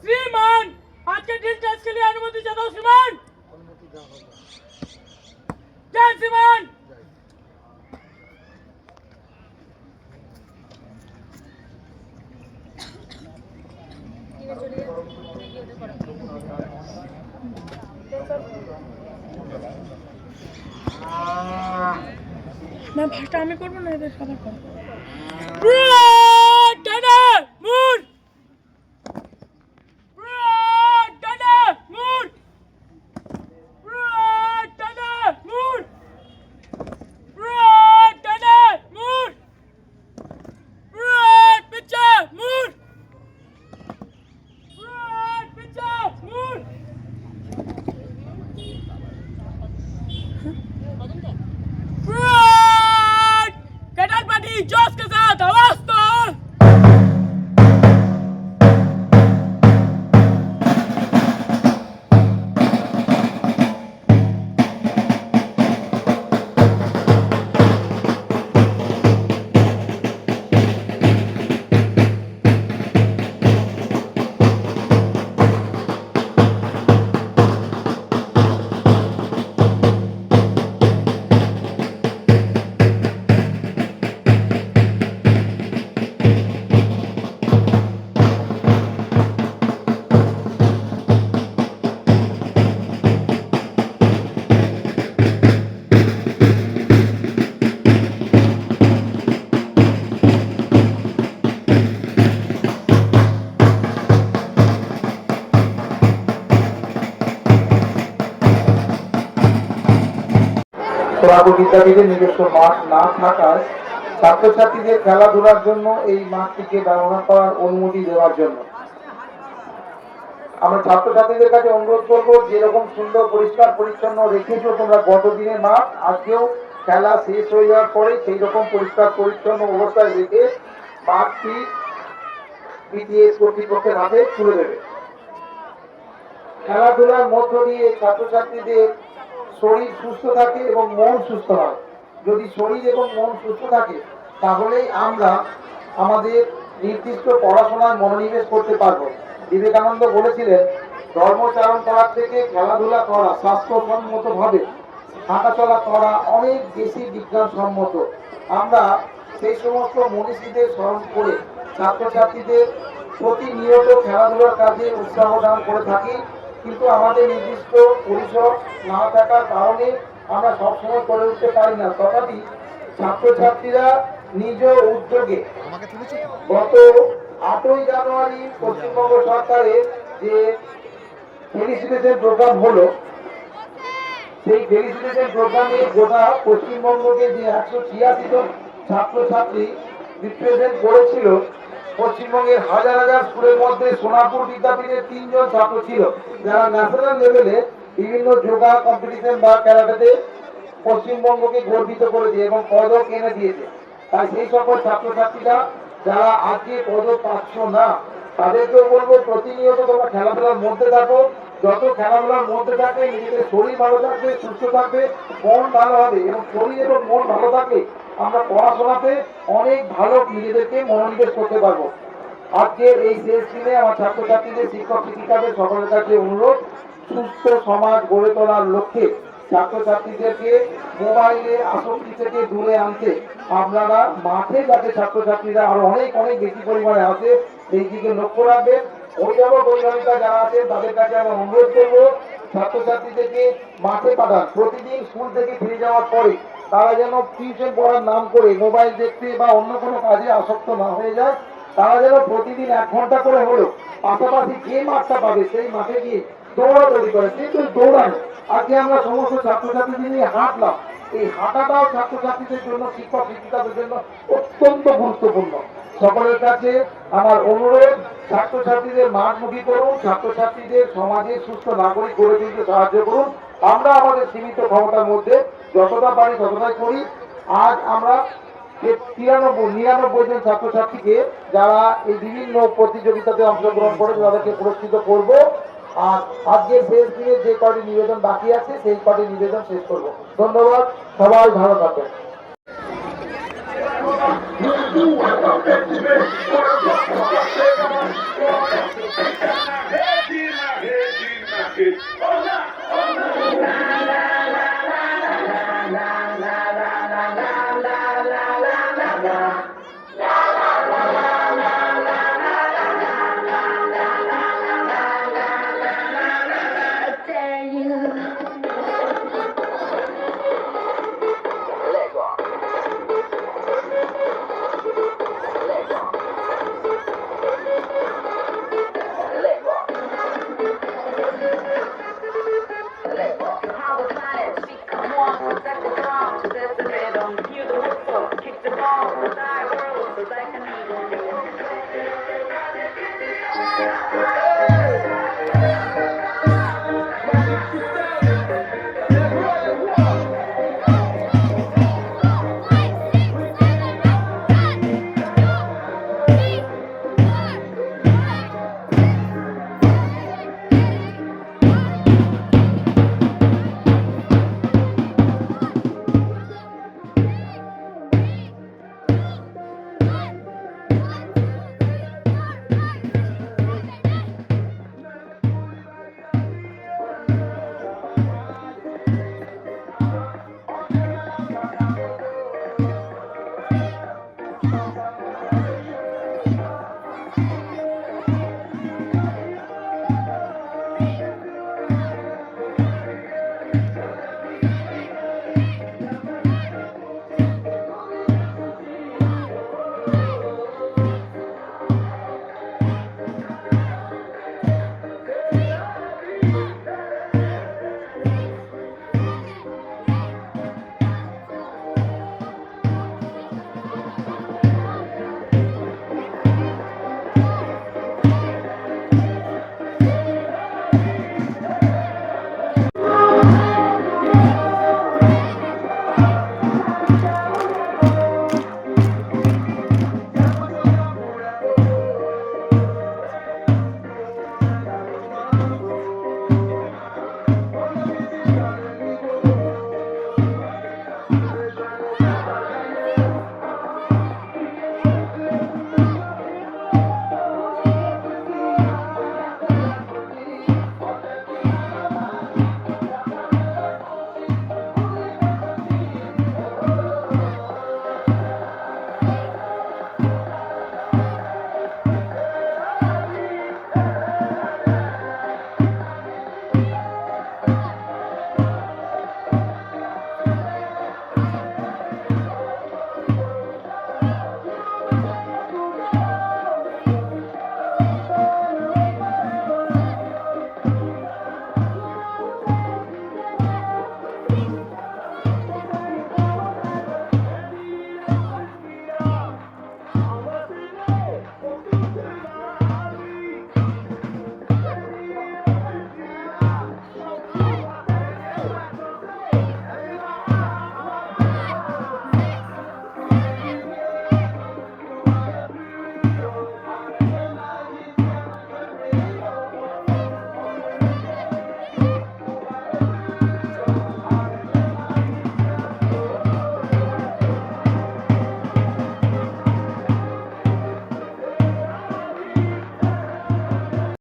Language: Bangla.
श्रीमान आज के ड्रिल टेस्ट के लिए अनुमति चाहता हूँ श्रीमान। जय श्रीमान। না ভাষা আমি করবো না, এদের সবার করবো। जोश के साथ आवाज तो বিদ্যাপীঠে নিজস্ব মাঠ না থাকায় ছাত্রছাত্রীদের খেলাধুলার জন্য এই মাঠটিকে ব্যবহার করার অনুমতি দেওয়ার জন্য আমরা ছাত্রছাত্রীদের কাছে অনুরোধ করবো, যেরকম সুন্দর পরিষ্কার পরিচ্ছন্ন রেখেছো তোমরা গত দিনের মাঠ, আজকেও খেলা শেষ হয়ে যাওয়ার পরে সেই রকম পরিষ্কার পরিচ্ছন্ন অবস্থায় রেখে মাঠটি বিটিএস কর্তৃপক্ষের হাতে তুলে দেবে। খেলাধুলার মধ্য দিয়ে ছাত্রছাত্রীদের শরীর সুস্থ থাকে এবং মন সুস্থ হয়। যদি শরীর এবং মন সুস্থ থাকে তাহলেই আমরা আমাদের নির্দিষ্ট পড়াশোনায় মনোনিবেশ করতে পারবো। বিবেকানন্দ বলেছিলেন, ধর্মচারণ করার থেকে খেলাধুলা করা, স্বাস্থ্যসম্মত ভাবে হাঁটাচলা করা অনেক বেশি বিজ্ঞানসম্মত। আমরা সেই সমস্ত মনীষীদের স্মরণ করে ছাত্রছাত্রীদের প্রতিনিয়ত খেলাধুলার কাজে উৎসাহ দান করে থাকি, কিন্তু আমাদের নির্দিষ্ট পরিসর না থাকার কারণে আমরা সবসময় করে উঠতে পারি না। তথাপি ছাত্রছাত্রীরা নিজ উদ্যোগে গত 8ই জানুয়ারি পশ্চিমবঙ্গ সরকারের যে ফেলিসিটেশন প্রোগ্রাম হলো, সেই ফেলিসিটেশন প্রোগ্রামে গোটা পশ্চিমবঙ্গকে যে 186 জন ছাত্রছাত্রী রিপ্রেজেন্ট করেছিল, পশ্চিমবঙ্গের হাজার হাজার স্কুলের মধ্যে সোনাপুর বিদ্যাপীঠের 3 জন ছাত্র ছিল যারা ন্যাশনাল লেভেলে বিভিন্ন যোগা কম্পিটিশন বা ক্যারাটেতে পশ্চিমবঙ্গকে গর্বিত করেছে এবং পদক এনে দিয়েছে। তাই সেই সকল ছাত্রছাত্রীরা যারা আজকে পদক পাচ্ছ না, তাদেরকেও বলবো প্রতিনিয়ত তোমরা খেলাধুলার মধ্যে থাকো। যত খেলাধুলার মধ্যে থাকবে নিজেদের শরীর ভালো থাকবে, সুস্থ থাকবে, মন ভালো হবে, এবং শরীর এবং মন ভালো থাকলে আমরা পড়াশোনাতে অনেক ভালো নিজেদেরকে মনোনিবেশ করতে পারবো। আজকের এই শেষ দিনে আমার ছাত্রছাত্রীদের, শিক্ষক শিক্ষিকাদের সকলের কাছে অনুরোধ, সুস্থ সমাজ গড়ে তোলার লক্ষ্যে ছাত্রছাত্রীদেরকে মোবাইলের আসক্তি থেকে দূরে আনতে আপনারা মাঠে যাতে ছাত্রছাত্রীরা আরো অনেক অনেক বেশি পরিমাণে আসে সেই দিকে লক্ষ্য রাখবেন। অভিভাবক অভিভাবিকা যারা আছেন তাদের কাছে আমরা অনুরোধ করবো, ছাত্রছাত্রীদেরকে মাঠে পাঠান। প্রতিদিন স্কুল থেকে ফিরে যাওয়ার পরে তারা যেন টিউশন পড়ার নাম করে মোবাইল দেখতে বা অন্য কোনো কাজে আসক্ত না হয়ে যায়। তারা যেন প্রতিদিন 1 ঘন্টা করে হলো পাশাপাশি যে মাঠটা পাবে সেই মাঠে গিয়ে দৌড়াদৌড়ি করে, কিন্তু দৌড়ানো। আজকে আমরা সমস্ত ছাত্রছাত্রীদের নিয়ে হাঁটলাম, এই হাঁটাটাও ছাত্রছাত্রীদের জন্য, শিক্ষক শিক্ষিকাদের জন্য অত্যন্ত গুরুত্বপূর্ণ। সকলের কাছে আমার অনুরোধ, ছাত্রছাত্রীদের মাঠমুখী করুন, ছাত্রছাত্রীদের সমাজের সুস্থ নাগরিক গড়ে তুলতে সাহায্য করুন। আমরা আমাদের সীমিত ক্ষমতার মধ্যে যতটা পারি ততটাই করি। আজ আমরা নিরানব্বই জন ছাত্রছাত্রীকে যারা এই বিভিন্ন প্রতিযোগিতাতে অংশগ্রহণ করেছে তাদেরকে পুরস্কৃত করব। আর আজকের শেষ দিনে যে কটি নিবেদন বাকি আছে সেই কটি নিবেদন শেষ করব। ধন্যবাদ, সবাই ভালো থাকবেন। Head in my head.